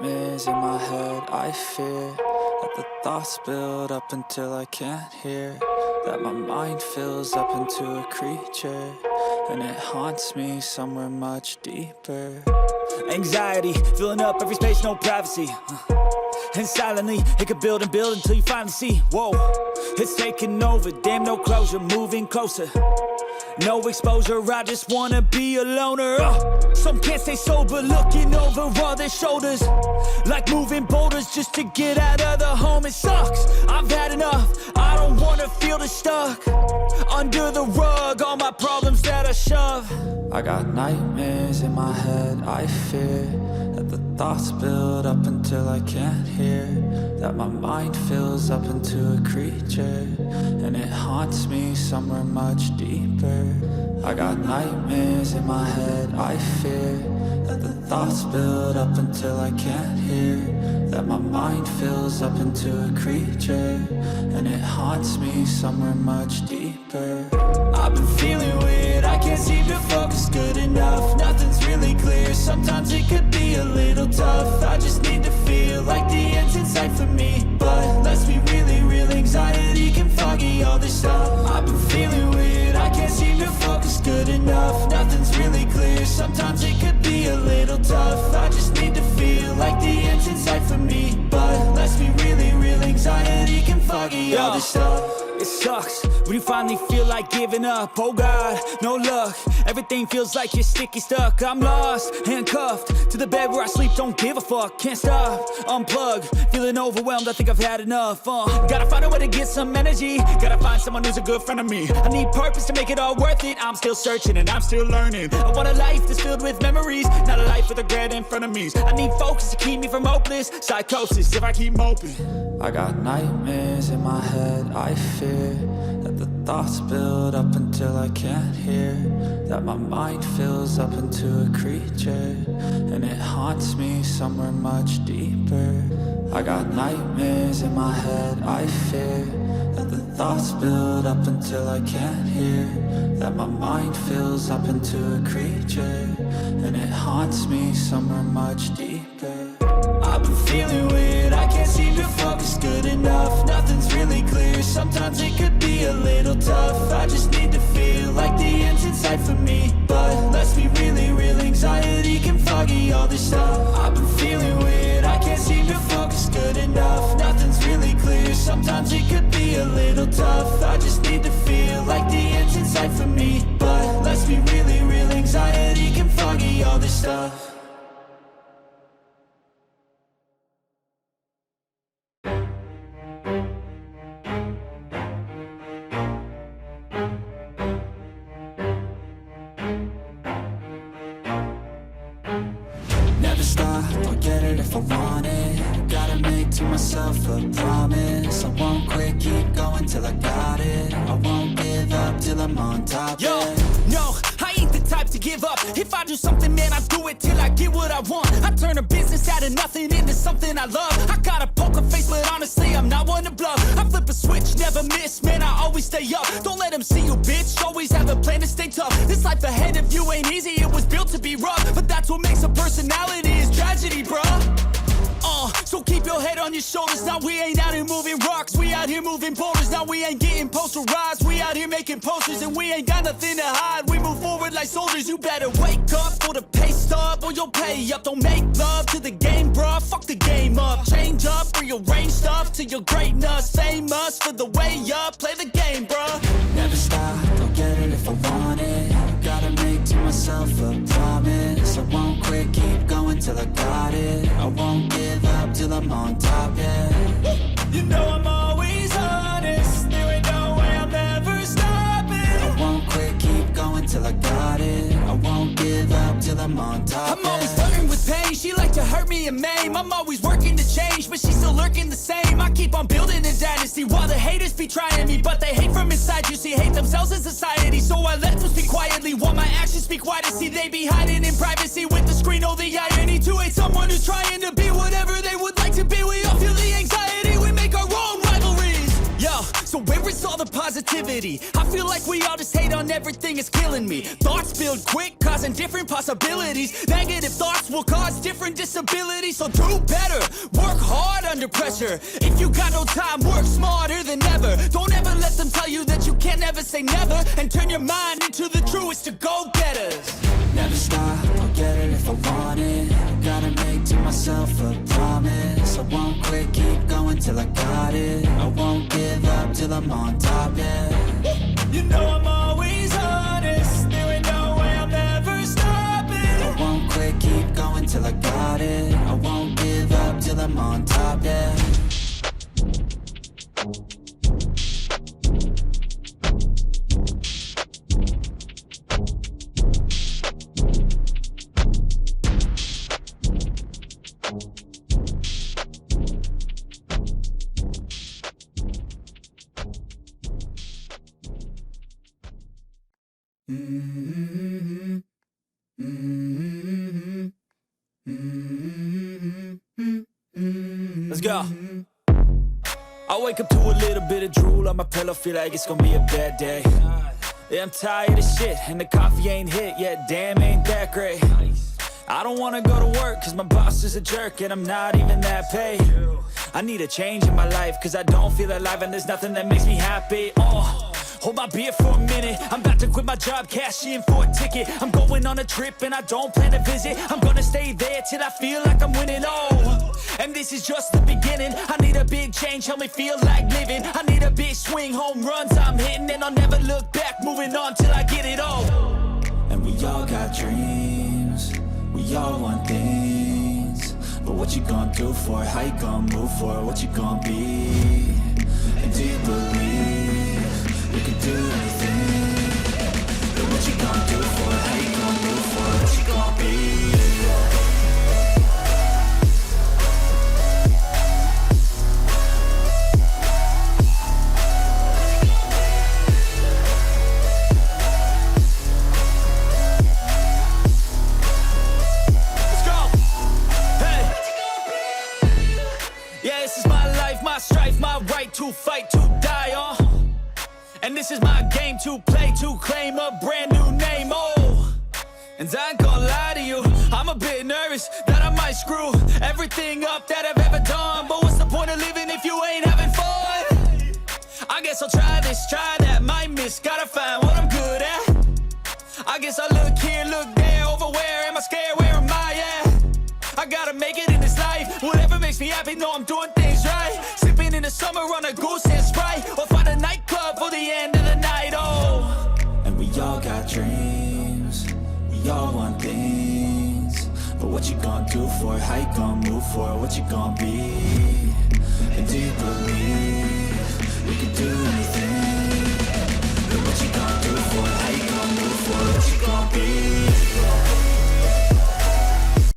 nightmares in my head, I fear that the thoughts build up until I can't hear, that my mind fills up into a creature, and it haunts me somewhere much deeper. Anxiety, filling up every space, no privacy. And silently, it could build and build until you finally see, whoa, it's taking over, damn no closure, moving closer. No exposure, I just wanna be a loner. Some can't stay sober, looking over all their shoulders, like moving boulders just to get out of the home. It sucks, I've had enough, I don't wanna feel the stuck under the rug, all my problems that I shove. I got nightmares in my head, I fear that the thoughts build up until I can't hear, that my mind fills up into a creature, and it haunts me somewhere much deeper. I got nightmares in my head, I fear that the thoughts build up until I can't hear, that my mind fills up into a creature, and it haunts me somewhere much deeper. I've been feeling weird, I can't seem to focus good enough, nothing's really clear, sometimes it could be a little tough. I just need to feel like the end's in sight for me, but let's be really real, anxiety can foggy all this stuff. I've been feeling weird, I can't seem to focus good enough, nothing's really clear, sometimes it could be a little tough. I just need to feel like the end's in sight for me, but let's be really real, anxiety can foggy all this stuff. It sucks when you finally feel like giving up. Oh God, no luck, everything feels like you're sticky stuck. I'm lost, handcuffed to the bed where I sleep, don't give a fuck. Can't stop, unplug, feeling overwhelmed, I think I've had enough. Gotta find a way to get some energy, gotta find someone who's a good friend of me. I need purpose to make it all worth it, I'm still searching and I'm still learning. I want a life that's filled with memories, not a life with regret in front of me. I need focus to keep me from hopeless psychosis if I keep moping. I got nightmares in my head, I fear that the thoughts build up until I can't hear, that my mind fills up into a creature, and it haunts me somewhere much deeper. I got nightmares in my head, I fear that the thoughts build up until I can't hear, that my mind fills up into a creature, and it haunts me somewhere much deeper. I've been feeling weird, I can't seem to focus good enough, nothing's really clear, sometimes it could be a little tough. I just need to feel like the end's in sight for me, but let's be really real, anxiety can foggy all this stuff. I've been feeling weird, I can't seem to focus good enough, nothing's really clear, sometimes it could be a little tough. I just need to feel like the end's in sight for me, but let's be really real, anxiety can foggy all this stuff. Never stop, I'll get it if I want it. Gotta make to myself a promise, I won't quit, keep going till I got it. I won't give up till I'm on top. Yo, no, I ain't the type to give up. If I do something, man, I do it till I get what I want. I turn a business out of nothing into something I love. I got a poker face, but honestly, I'm not one to bluff. I flip a switch, never miss, man, I always stay up. Don't let them see you, bitch, always have a plan to stay tough. This life ahead of you ain't easy, it was built to be rough, but that's what makes a personality, is tragedy, bruh. So keep your head on your shoulders. Now we ain't out here moving rocks, we out here moving boulders. Now we ain't getting posterized, we out here making posters, and we ain't got nothing to hide. We move forward like soldiers. You better wake up for the pay stub, or you'll pay up. Don't make love to the game, bruh. Fuck the game up. Change up, rearrange stuff to your greatness. Famous for the way up. Play the game, bruh. Never stop, I'll get it if I want it. Gotta make to myself a promise, I won't quit, keep going till I got it. I won't give up till I'm on top, yeah. You know I'm always honest, there ain't no way I'm ever stopping. I won't quit, keep going till I got it. I won't give up till I'm on top, I'm always flirting with pain, she like to hurt me and maim. I'm always working to change, but she's still lurking the same. I keep on building a dynasty while the haters be trying me, but they hate from inside. You see, hate themselves in society, so I let them speak quietly while my actions speak wider. See, they be hiding in privacy with the screen. Oh, the irony to hate someone who's trying to be whatever they would like to be. We all feel the anxiety, we make our own rivalries. Yo, so where is all the positivity? positivity. I feel like we all just hate on everything, it's killing me. Thoughts build quick, causing different possibilities. Negative thoughts will cause different disabilities. So do better, work hard under pressure. If you got no time, work smarter than ever. Don't ever let them tell you that you can't ever say never. And turn your mind into the truest of go-getters. Never stop, I'll get it if I want it. Gotta make to myself a promise. I won't quit, keep going till I got it. I won't give up till I'm on top, yeah. You know I'm always honest. There ain't no way I'm ever stopping. I won't quit, keep going till I got it. I won't give up till I'm on top, yeah. Let's go. I wake up to a little bit of drool on my pillow, feel like it's gonna be a bad day. Yeah, I'm tired of shit, and the coffee ain't hit yet, damn, ain't that great. I don't wanna go to work, cause my boss is a jerk, and I'm not even that paid. I need a change in my life, cause I don't feel alive, and there's nothing that makes me happy. Hold my beer for a minute, I'm about to quit my job, cash in for a ticket. I'm going on a trip and I don't plan to visit. I'm gonna stay there till I feel like I'm winning, and this is just the beginning. I need a big change, help me feel like living. I need a big swing, home runs I'm hitting. And I'll never look back, moving on till I get it all. And we all got dreams, we all want things. But what you gonna do for it, how you gonna move for it, what you gonna be? And do you believe you can do anything? But what you gonna do for it, how you gonna move for it, what you gonna be? To fight, to die on. And this is my game to play, to claim a brand new name, And I ain't gonna lie to you, I'm a bit nervous that I might screw everything up that I've ever done. But what's the point of living if you ain't having fun? I guess I'll try this, try that, might miss, gotta find what I'm good at. I guess I look here, look there, over where am I scared, where am I at? I gotta make it in this life, whatever makes me happy, know I'm doing things right. Sipping in the summer on a goose and Sprite, or find a nightclub for the end of the night, And we all got dreams, we all want things. But what you gonna do for it, how you gonna move for it, what you gonna be? And do you believe we can do anything?